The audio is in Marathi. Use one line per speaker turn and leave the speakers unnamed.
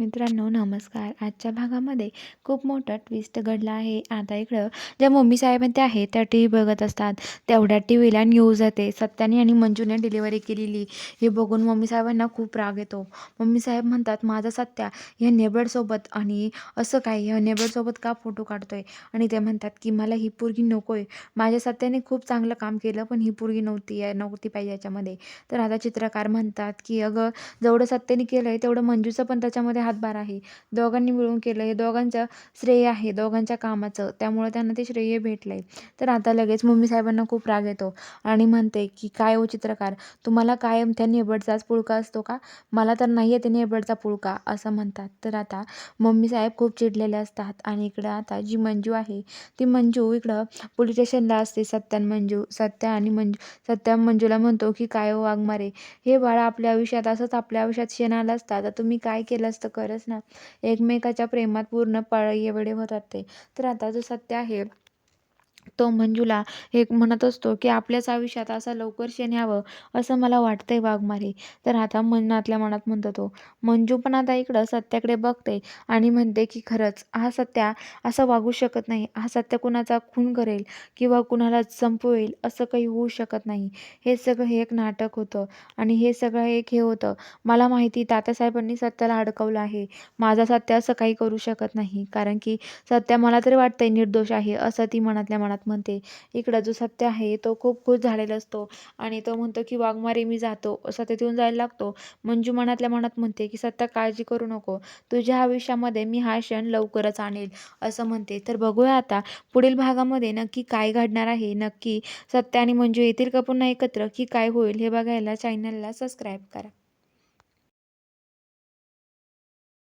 मित्रांनो नमस्कार. आजच्या भागामध्ये खूप मोठा ट्विस्ट घडला आहे. आता इकडं ज्या मम्मी साहेब त्या आहेत त्या टी व्ही बघत असतात. तेवढ्या टीव्हीला न्यूज येते, सत्याने आणि मंजूने डिलिव्हरी केलेली. हे बघून मम्मी साहेबांना खूप राग येतो. मम्मी साहेब म्हणतात, माझा सत्या ह्या नेबरसोबत आणि असं काय ह्या नेबरसोबत का फोटो काढतोय. आणि ते म्हणतात की मला ही पोरगी नकोय. माझ्या सत्याने खूप चांगलं काम केलं, पण ही पोरगी नव्हती पाहिजे याच्यामध्ये. तर आता चित्रकार म्हणतात की अगं, जेवढं सत्याने केलंय तेवढं मंजूचं पण त्याच्यामध्ये हातभार आहे. दोघांनी मिळून केलं, हे दोघांचं श्रेय आहे, दोघांच्या कामाचं. त्यामुळे त्यांना ते श्रेय भेटलंय. तर आता लगेच मम्मी साहेबांना खूप राग येतो आणि म्हणते की काय हो चित्रकार, तुम्हाला कायम त्या नेबडचाच पुळका असतो का? मला तर नाही आहे ते नेबडचा पुळका, असं म्हणतात. तर आता मम्मी साहेब खूप चिडलेले असतात आणि इकडं आता जी मंजू आहे ती मंजू इकडं पोलीस स्टेशनला असते. सत्या मंजूला म्हणतो की काय हो वाघमारे, हे बाळा आपल्या आयुष्यात असंच आपल्या आयुष्यात क्षण आला असता तर तुम्ही काय केलं असतं खरंच ना. एकमेकाच्या प्रेमात पूर्ण एवढे होतात ते. तर आता जो सत्य आहे तो मंजूला एक म्हणत असतो की आपल्याच आयुष्यात असं लवकर क्षण यावं असं मला वाटतंय वाघमारे. तर आता मनातल्या मनात म्हणतो तो. मंजू पण आता इकडं सत्याकडे बघते आणि म्हणते की खरंच हा सत्या असं वागू शकत नाही. हा सत्य कुणाचा खून करेल किंवा कुणाला संपवेल असं काही होऊ शकत नाही. हे सगळं हे एक नाटक होतं आणि हे सगळं एक हे होतं. मला माहिती तात्यासाहेबांनी सत्याला अडकवलं आहे. माझा सत्य असं काही करू शकत नाही, कारण की सत्या मला तरी वाटतंय निर्दोष आहे, असं ती मनातल्या मनात म्हणते. इकडं जो सत्य आहे तो खूप खुश झालेला असतो आणि तो म्हणतो की वाघमारे मी जातो, असं तिथून जायला लागतो. मंजू मनातल्या मनात म्हणते की सत्या काळजी करू नको, तुझ्या आयुष्यामध्ये मी हा क्षण लवकरच आणेल, असं म्हणते. तर बघूया आता पुढील भागामध्ये नक्की काय घडणार आहे. नक्की सत्या आणि मंजू येतील का पुन्हा एकत्र, की काय होईल हे बघायला चॅनलला सबस्क्राईब करा.